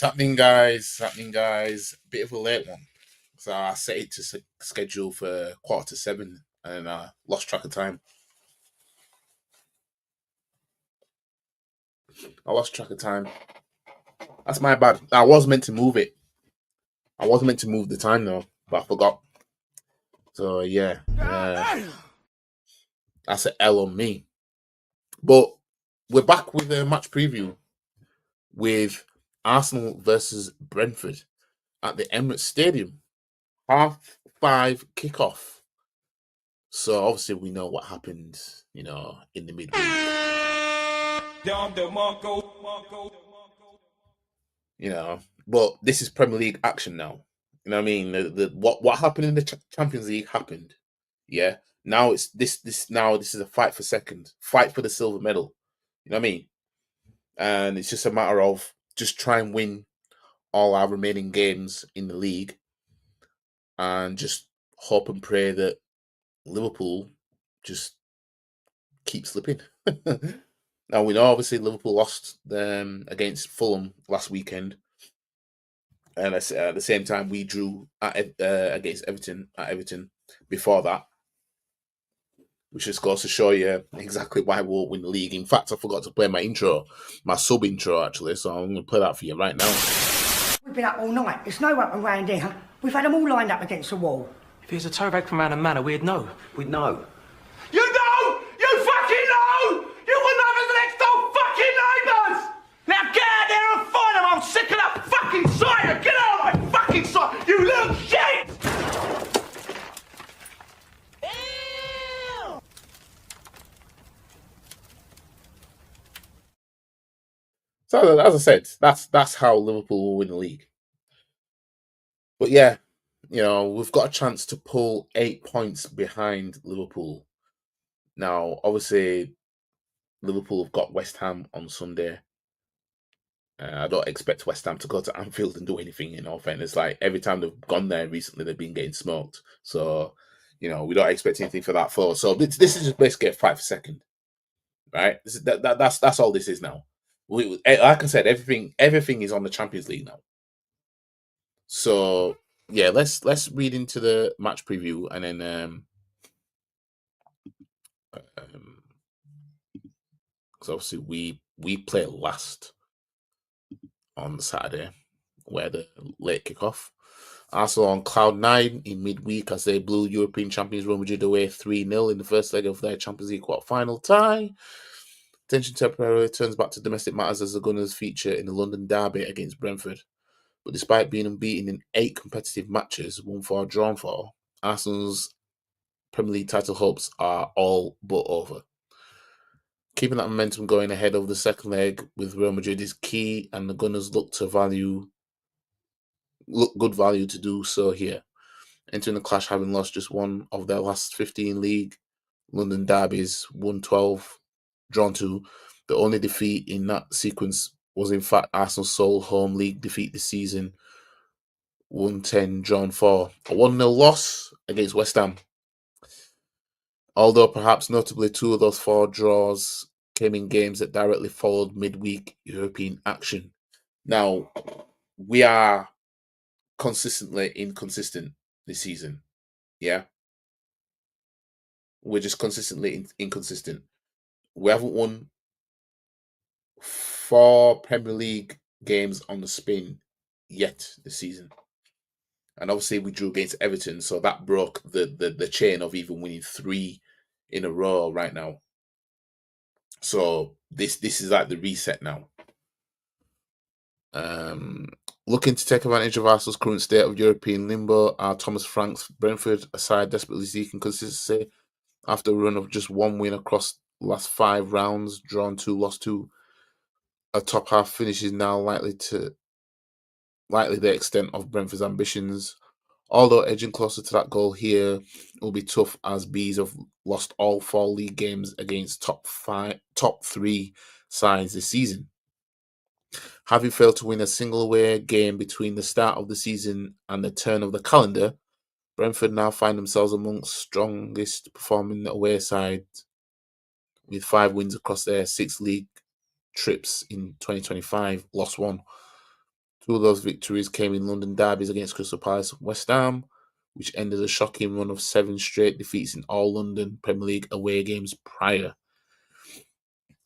happening, guys? Bit of a late one. So I set it to schedule for 7:15, and I lost track of time. That's my bad. I was meant to move it. I was meant to move the time though, but I forgot. So yeah, that's an L on me. But we're back with a match preview with Arsenal versus Brentford at the Emirates Stadium. 5:30 kickoff. So obviously we know what happened, in the midweek. But this is Premier League action now. You know what I mean? What happened in the Champions League happened. Yeah. Now it's this is a fight for second, fight for the silver medal. You know what I mean? And it's just a matter of just try and win all our remaining games in the league, and just hope and pray that Liverpool just keep slipping. Now we know obviously Liverpool lost against Fulham last weekend, and at the same time we drew against Everton at Everton before that, which just goes to show you exactly why we won't win the league. In fact, I forgot to play my sub intro actually, so I'm going to play that for you right now. We've been up all night. There's no one around here. We've had them all lined up against the wall. If he was a toe rag from around a manor, we'd know. We'd know. You know! You fucking know! You wouldn't have us next door fucking neighbours! Now get out there and find them! I'm sick of that fucking sight! Get out of my fucking sight! You little shit! So as I said, that's how Liverpool will win the league. But yeah, we've got a chance to pull 8 points behind Liverpool. Now, obviously, Liverpool have got West Ham on Sunday. I don't expect West Ham to go to Anfield and do anything, in all fairness. Like, every time they've gone there recently, they've been getting smoked. So, we don't expect anything for that floor. So this is just basically a fight for second, right? That's all this is now. Like I said, everything is on the Champions League now. So yeah, let's read into the match preview, and then because obviously we play last on Saturday, where the late kickoff. Arsenal on cloud 9 in midweek as they blew European champions Real Madrid away 3-0 in the first leg of their Champions League quarter-final tie. Tension temporarily turns back to domestic matters as the Gunners feature in the London derby against Brentford. But despite being unbeaten in 8 competitive matches, won 4, drawn 4, Arsenal's Premier League title hopes are all but over. Keeping that momentum going ahead of the second leg with Real Madrid is key, and the Gunners look good value to do so here. Entering the clash having lost just one of their last 15 league London derbies, won 12, drawn 2. The only defeat in that sequence was in fact Arsenal's sole home league defeat this season, won 10, drawn 4. A 1-0 loss against West Ham. Although perhaps notably 2 of those 4 draws came in games that directly followed midweek European action. Now, we are consistently inconsistent this season. Yeah? We're just consistently inconsistent. We haven't won 4 Premier League games on the spin yet this season. And obviously we drew against Everton, so that broke the chain of even winning 3 in a row right now. So this is like the reset now. Looking to take advantage of Arsenal's current state of European limbo are Thomas Frank's Brentford, a side desperately seeking consistency after a run of just 1 win across the last 5 rounds, drawn 2, lost 2. A top half finish is now likely the extent of Brentford's ambitions. Although edging closer to that goal here will be tough, as Bees have lost all 4 league games against top 3 sides this season. Having failed to win a single away game between the start of the season and the turn of the calendar, Brentford now find themselves amongst strongest performing away sides, with 5 wins across their 6 league trips in 2025, lost 1. Two of those victories came in London derbies against Crystal Palace and West Ham, which ended a shocking run of 7 straight defeats in all London Premier League away games prior.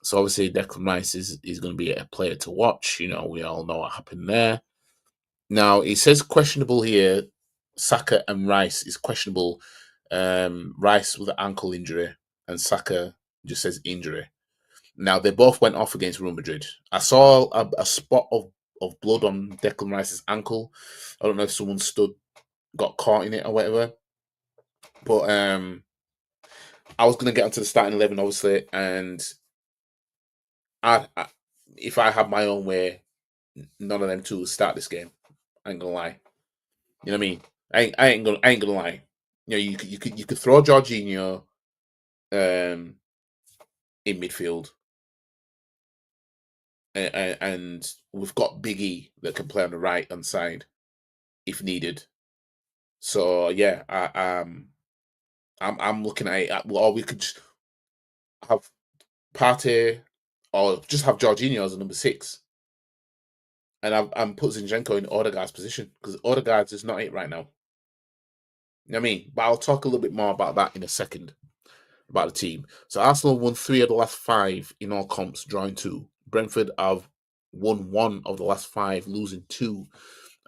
So obviously Declan Rice is going to be a player to watch. You know, we all know what happened there. Now, it says questionable here. Saka and Rice is questionable. Rice with an ankle injury and Saka just says injury. Now, they both went off against Real Madrid. I saw a spot of blood on Declan Rice's ankle. I don't know if someone got caught in it or whatever. But I was going to get onto the starting 11, obviously, and if I had my own way, none of them two would start this game. I ain't gonna lie. You know what I mean? I ain't gonna lie. You know, you could throw Jorginho in midfield, and we've got Big E that can play on the right hand side if needed. So yeah, I'm looking at it. Or we could just have Partey, or just have Jorginho as a number 6. And I'm put Zinchenko in Odegaard's position because Odegaard's is not it right now. You know what I mean? But I'll talk a little bit more about that in a second, about the team. So Arsenal won 3 of the last 5 in all comps, drawing 2. Brentford have won 1 of the last 5, losing 2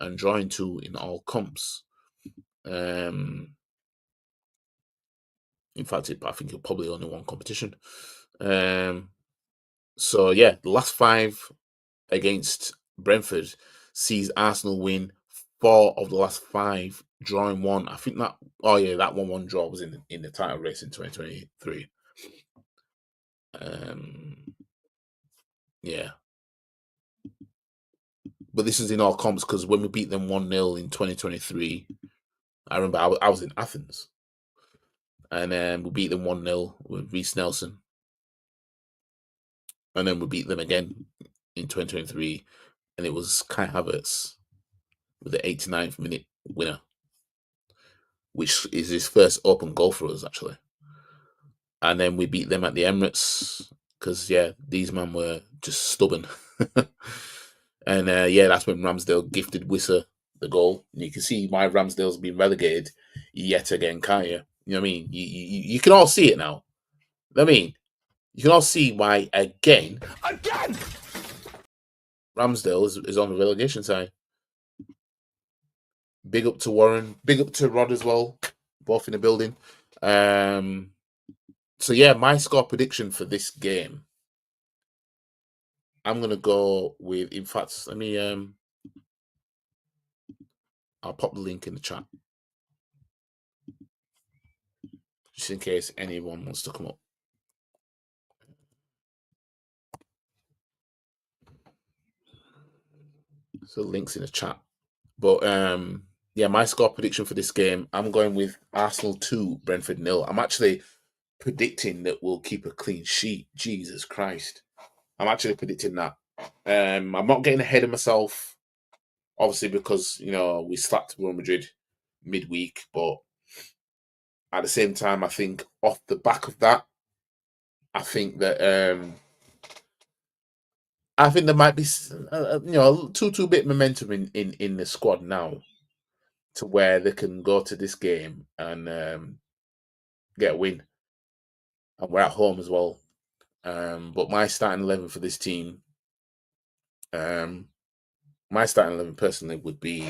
and drawing 2 in all comps. In fact, I think it'll probably only one competition. So yeah, the last 5 against Brentford sees Arsenal win 4 of the last 5, drawing 1. I think that that 1-1 draw was in the title race in 2023. Yeah. But this is in all comps because when we beat them 1-0 in 2023, I remember I was in Athens. And we beat them 1-0 with Reece Nelson. And then we beat them again in 2023. And it was Kai Havertz with the 89th minute winner, which is his first open goal for us, actually. And then we beat them at the Emirates because, yeah, these men were just stubborn. And, that's when Ramsdale gifted Wissa the goal. And you can see why Ramsdale's been relegated yet again, can't you? You know what I mean? You can all see it now. You know what I mean? You can all see why, again, Ramsdale is on the relegation side. Big up to Warren. Big up to Rod as well. Both in the building. So, yeah, my score prediction for this game, I'm going to go with, in fact, let me, I'll pop the link in the chat. Just in case anyone wants to come up. So links in the chat. But my score prediction for this game, I'm going with Arsenal 2, Brentford 0. I'm actually predicting that we'll keep a clean sheet. Jesus Christ. I'm actually predicting that. I'm not getting ahead of myself, obviously, because, you know, we slapped Real Madrid midweek. But at the same time, I think off the back of that, I think that there might be, two bit momentum in the squad now, to where they can go to this game and get a win, and we're at home as well. But my starting 11 for this team, personally would be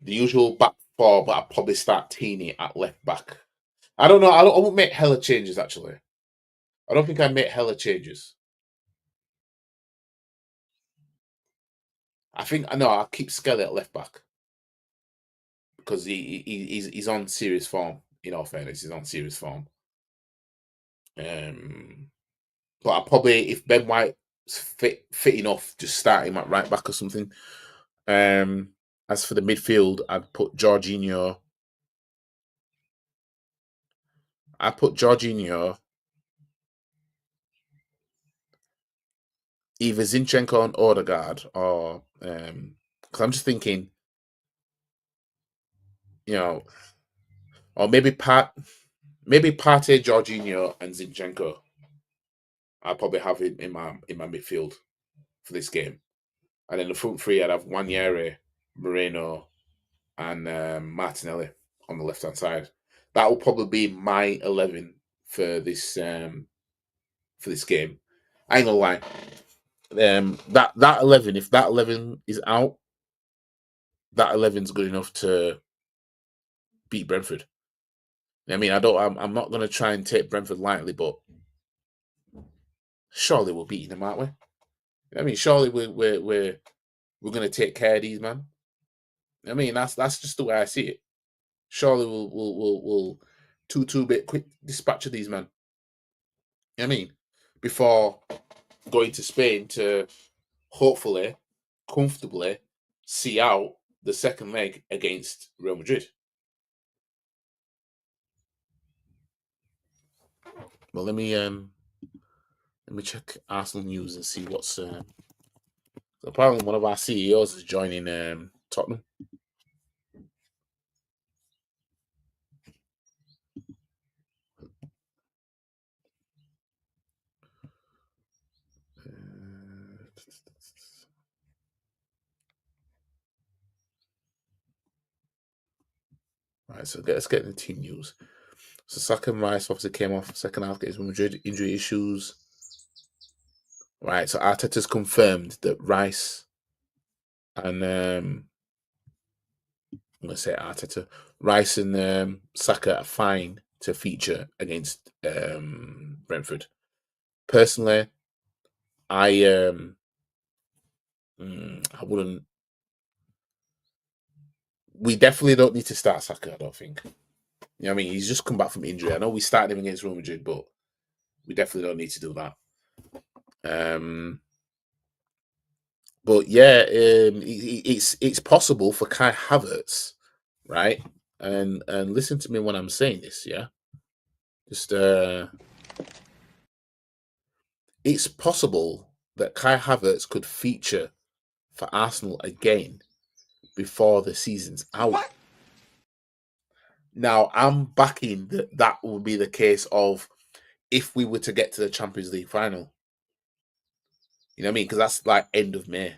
the usual back 4, but I'd probably start Teeny at left back. I don't know. I won't make hella changes, actually. I don't think I make hella changes. I'll keep Skelly at left back because he's on serious form. In all fairness, he's on serious form. But I probably, if Ben White's fit enough, just start him at right back or something. As for the midfield, I'd put Jorginho. Either Zinchenko and Odegaard, or because I'm just thinking, or maybe Partey, Jorginho, and Zinchenko. I'll probably have it in my midfield for this game. And then the front three, I'd have Wanyere, Moreno, and Martinelli on the left-hand side. That will probably be my 11 for this game. I ain't gonna lie. That 11, if that 11 is out, that 11's good enough to beat Brentford. I mean, I'm not gonna try and take Brentford lightly, but surely we're beating them, aren't we? I mean, surely we're gonna take care of these, man. I mean, that's just the way I see it. Surely we'll 2-2 bit quick dispatch of these, man. I mean, before going to Spain to hopefully, comfortably see out the second leg against Real Madrid. Well, let me check Arsenal news and see what's. Apparently, one of our CEOs is joining Tottenham. Right, so let's get into team news. So Saka and Rice obviously came off second half against Madrid, injury issues. Right, so Arteta's confirmed that Rice and I'm gonna say Arteta, Rice and Saka are fine to feature against Brentford. Personally, I wouldn't. We definitely don't need to start Saka, I don't think. You know what I mean? He's just come back from injury. I know we started him against Real Madrid, but we definitely don't need to do that. But yeah, it's possible for Kai Havertz, right? And listen to me when I'm saying this, yeah. Just it's possible that Kai Havertz could feature for Arsenal again before the season's out. What? Now, I'm backing that would be the case of if we were to get to the Champions League final. You know what I mean? Because that's like end of May.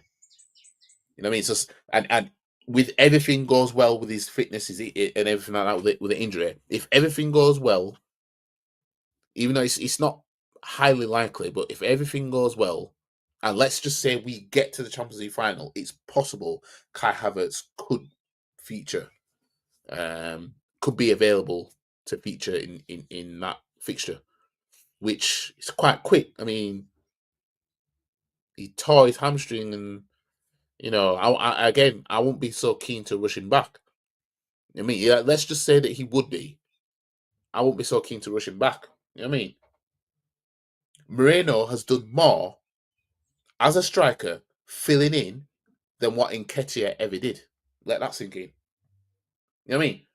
You know what I mean? So, and with everything goes well with his fitness and everything like that with the injury, if everything goes well, even though it's not highly likely, but if everything goes well, and let's just say we get to the Champions League final, it's possible Kai Havertz could feature, could be available to feature in that fixture, which is quite quick. I mean, he tore his hamstring, and you know, I won't be so keen to rush him back. I mean, yeah, let's just say that he would be. I won't be so keen to rush him back. You know what I mean? Moreno has done more as a striker, filling in, than what Nketiah ever did. Let that sink in. You know what I mean?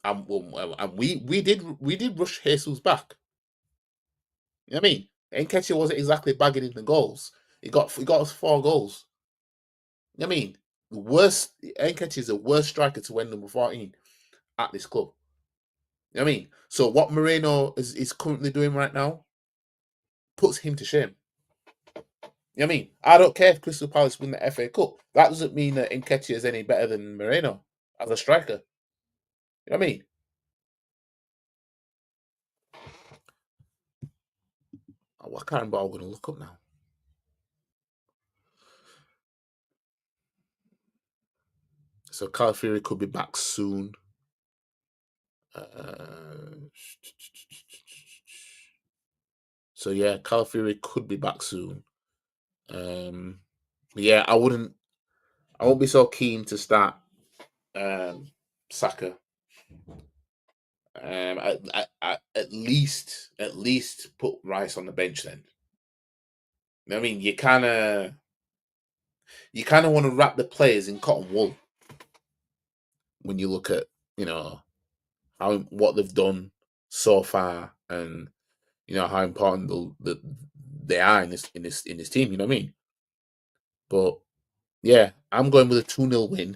And we did rush Jesus back. You know what I mean? Nketiah wasn't exactly bagging in the goals. He got us 4 goals. You know what I mean? The worst Nketiah is the worst striker to win number 14 at this club. You know what I mean? So what Moreno is currently doing right now puts him to shame. You know what I mean? I don't care if Crystal Palace win the FA Cup. That doesn't mean that Nketiah is any better than Moreno as a striker. You know what I mean? What kind of ball I'm going to look up now? So Calafiori could be back soon. So yeah, Calafiori could be back soon. Yeah, I won't be so keen to start Saka. At least put Rice on the bench then. I mean, you kind of want to wrap the players in cotton wool when you look at, you know, what they've done so far, and you know how important they are in this team. You know what I mean? But yeah, I'm going with a 2-0 win.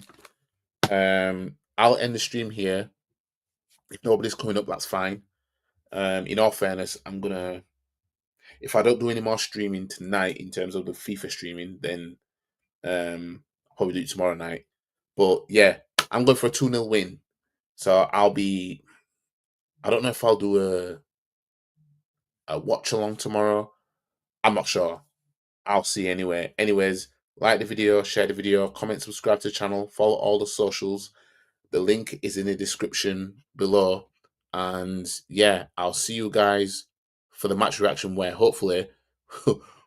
I'll end the stream here. If nobody's coming up, that's fine. In all fairness, I'm gonna. if I don't do any more streaming tonight in terms of the FIFA streaming, then I'll probably do it tomorrow night. But yeah, I'm going for a 2-0 win. So I don't know if I'll do a watch along tomorrow. I'm not sure. I'll see anyway. Anyways, like the video, share the video, comment, subscribe to the channel, follow all the socials. The link is in the description below. And yeah, I'll see you guys for the match reaction where hopefully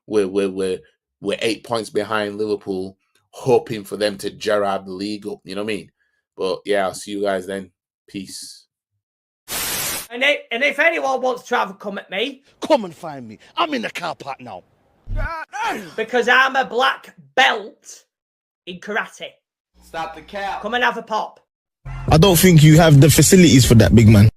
we're 8 points behind Liverpool, hoping for them to Gerrard the league up. You know what I mean? But yeah, I'll see you guys then. Peace. And if anyone wants to have a come at me, come and find me. I'm in the car park now. Because I'm a black belt in karate. Stop the cap. Come and have a pop. I don't think you have the facilities for that, big man.